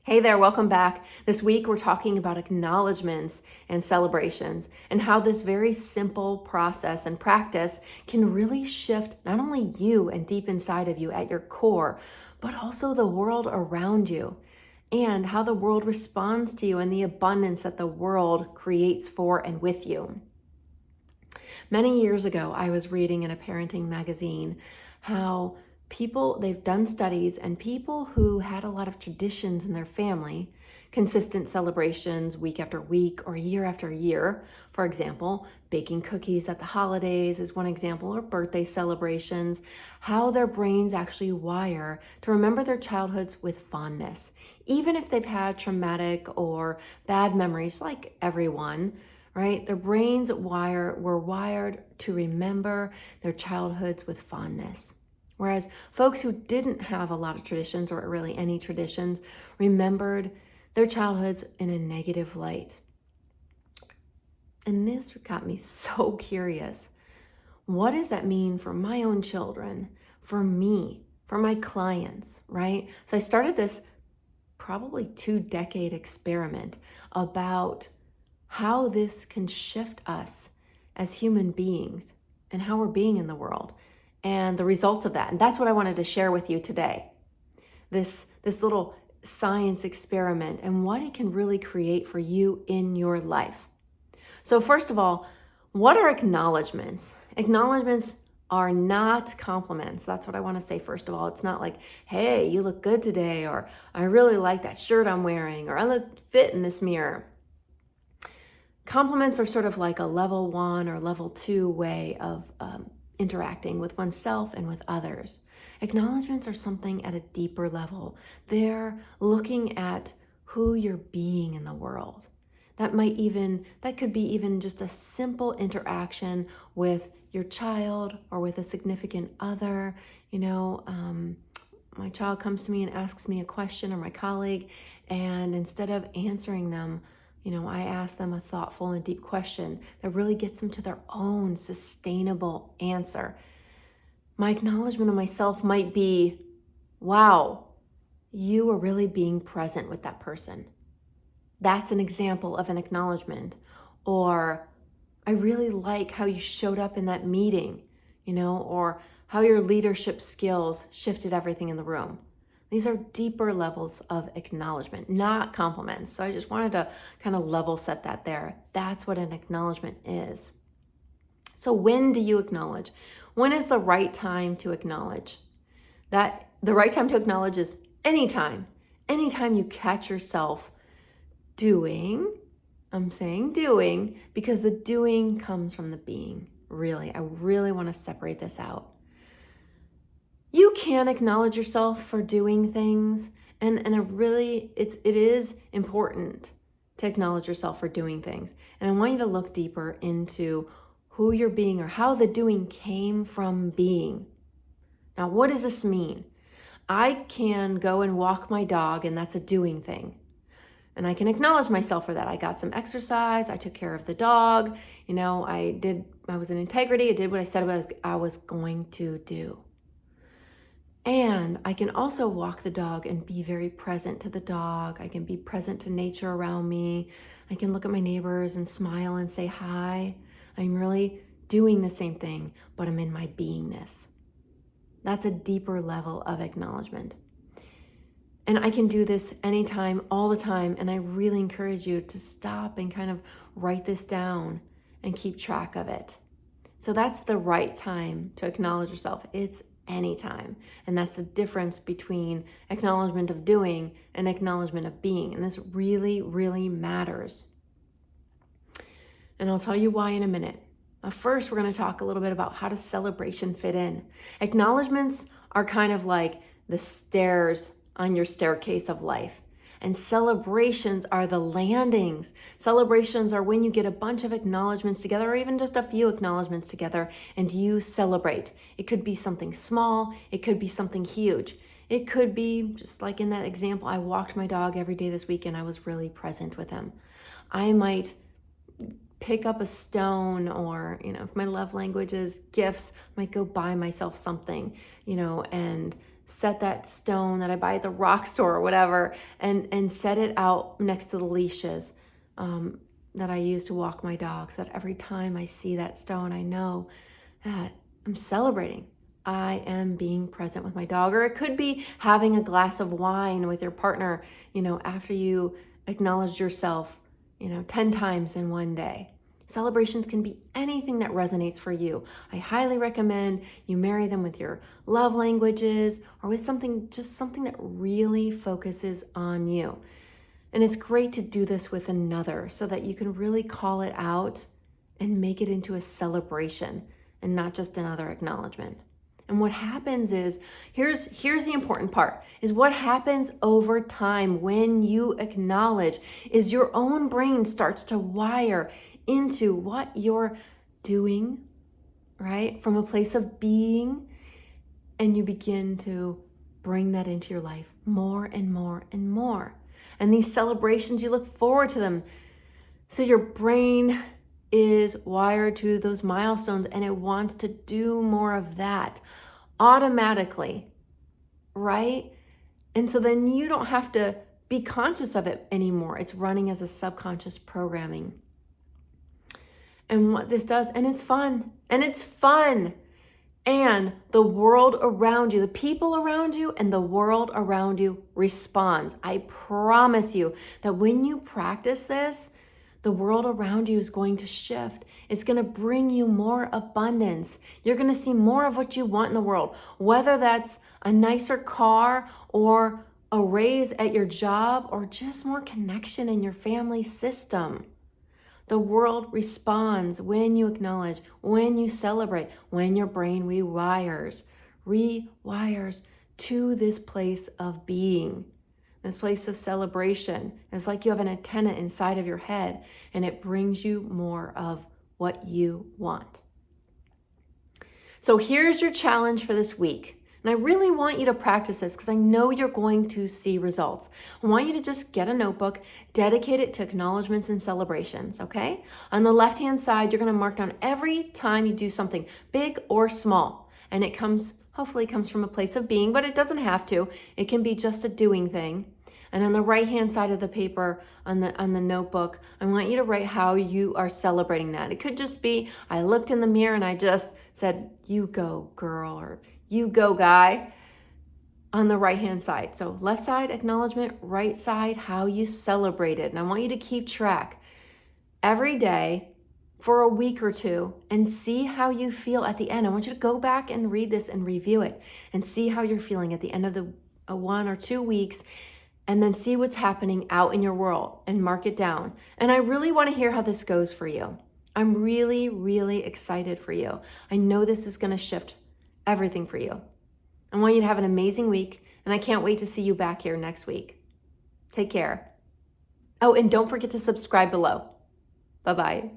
Hey there, welcome back. This week we're talking about acknowledgments and celebrations and how this very simple process and practice can really shift not only you and deep inside of you at your core, but also the world around you and how the world responds to you and the abundance that the world creates for and with you. Many years ago, I was reading in a parenting magazine how they've done studies, and people who had a lot of traditions in their family, consistent celebrations week after week or year after year, for example, baking cookies at the holidays is one example, or birthday celebrations, how their brains actually wire to remember their childhoods with fondness. Even if they've had traumatic or bad memories, like everyone, right? Their brains were wired to remember their childhoods with fondness. Whereas folks who didn't have a lot of traditions or really any traditions remembered their childhoods in a negative light. And this got me so curious. What does that mean for my own children, for me, for my clients, right? So I started this probably 2-decade experiment about how this can shift us as human beings and how we're being in the world and the results of that. And that's what I wanted to share with you today. This little science experiment and what it can really create for you in your life. So first of all, what are acknowledgments? Acknowledgments are not compliments. That's what I want to say first of all. It's not like, hey, you look good today, or I really like that shirt I'm wearing, or I look fit in this mirror. Compliments are sort of like a level 1 or level 2 way of interacting with oneself and with others. Acknowledgments are something at a deeper level. They're looking at who you're being in the world. That could be even just a simple interaction with your child or with a significant other. My child comes to me and asks me a question, or my colleague, and instead of answering them, I ask them a thoughtful and deep question that really gets them to their own sustainable answer. My acknowledgement of myself might be, wow, you are really being present with that person. That's an example of an acknowledgement. Or, I really like how you showed up in that meeting, or how your leadership skills shifted everything in the room. These are deeper levels of acknowledgement, not compliments. So I just wanted to kind of level set that there. That's what an acknowledgement is. So when do you acknowledge? When is the right time to acknowledge? The right time to acknowledge is anytime. Anytime you catch yourself doing, I'm saying doing, because the doing comes from the being. Really, I really want to separate this out. You can acknowledge yourself for doing things, and it is important to acknowledge yourself for doing things. And I want you to look deeper into who you're being or how the doing came from being. Now, what does this mean? I can go and walk my dog, and that's a doing thing. And I can acknowledge myself for that. I got some exercise, I took care of the dog, I was in integrity, I did what I said I was going to do. And I can also walk the dog and be very present to the dog. I can be present to nature around me. I can look at my neighbors and smile and say hi. I'm really doing the same thing, but I'm in my beingness. That's a deeper level of acknowledgement. And I can do this anytime, all the time. And I really encourage you to stop and kind of write this down and keep track of it. So that's the right time to acknowledge yourself. It's anytime. And that's the difference between acknowledgement of doing and acknowledgement of being. And this really, really matters. And I'll tell you why in a minute. But first, we're going to talk a little bit about how does celebration fit in. Acknowledgements are kind of like the stairs on your staircase of life. And celebrations are the landings. Celebrations are when you get a bunch of acknowledgements together, or even just a few acknowledgements together, and you celebrate. It could be something small. It could be something huge. It could be, just like in that example, I walked my dog every day this week and I was really present with him. I might pick up a stone, or, if my love language is gifts, I might go buy myself something, and set that stone that I buy at the rock store or whatever and set it out next to the leashes that I use to walk my dog, so that every time I see that stone, I know that I'm celebrating. I am being present with my dog. Or it could be having a glass of wine with your partner, after you acknowledge yourself, 10 times in one day. Celebrations can be anything that resonates for you. I highly recommend you marry them with your love languages or with something that really focuses on you. And it's great to do this with another so that you can really call it out and make it into a celebration and not just another acknowledgement. And what happens is, here's the important part, is what happens over time when you acknowledge is your own brain starts to wire into what you're doing, right? From a place of being, and you begin to bring that into your life more and more and more. And these celebrations, you look forward to them. So your brain is wired to those milestones and it wants to do more of that automatically, right? And so then you don't have to be conscious of it anymore. It's running as a subconscious programming. And what this does, and it's fun. And the world around you, the people around you and the world around you responds. I promise you that when you practice this, the world around you is going to shift. It's going to bring you more abundance. You're going to see more of what you want in the world, whether that's a nicer car or a raise at your job or just more connection in your family system. The world responds when you acknowledge, when you celebrate, when your brain rewires to this place of being, this place of celebration. It's like you have an antenna inside of your head and it brings you more of what you want. So here's your challenge for this week. And I really want you to practice this because I know you're going to see results. I want you to just get a notebook, dedicate it to acknowledgments and celebrations, okay? On the left-hand side, you're going to mark down every time you do something big or small. And it hopefully comes from a place of being, but it doesn't have to. It can be just a doing thing. And on the right-hand side of the paper, on the notebook, I want you to write how you are celebrating that. It could just be, I looked in the mirror and I just said, you go girl, or you go guy, on the right-hand side. So left side, acknowledgement, right side, how you celebrate it. And I want you to keep track every day for a week or two and see how you feel at the end. I want you to go back and read this and review it and see how you're feeling at the end of the 1 or 2 weeks, and then see what's happening out in your world and mark it down. And I really want to hear how this goes for you. I'm really, really excited for you. I know this is going to shift everything for you. I want you to have an amazing week, and I can't wait to see you back here next week. Take care. Oh, and don't forget to subscribe below. Bye-bye.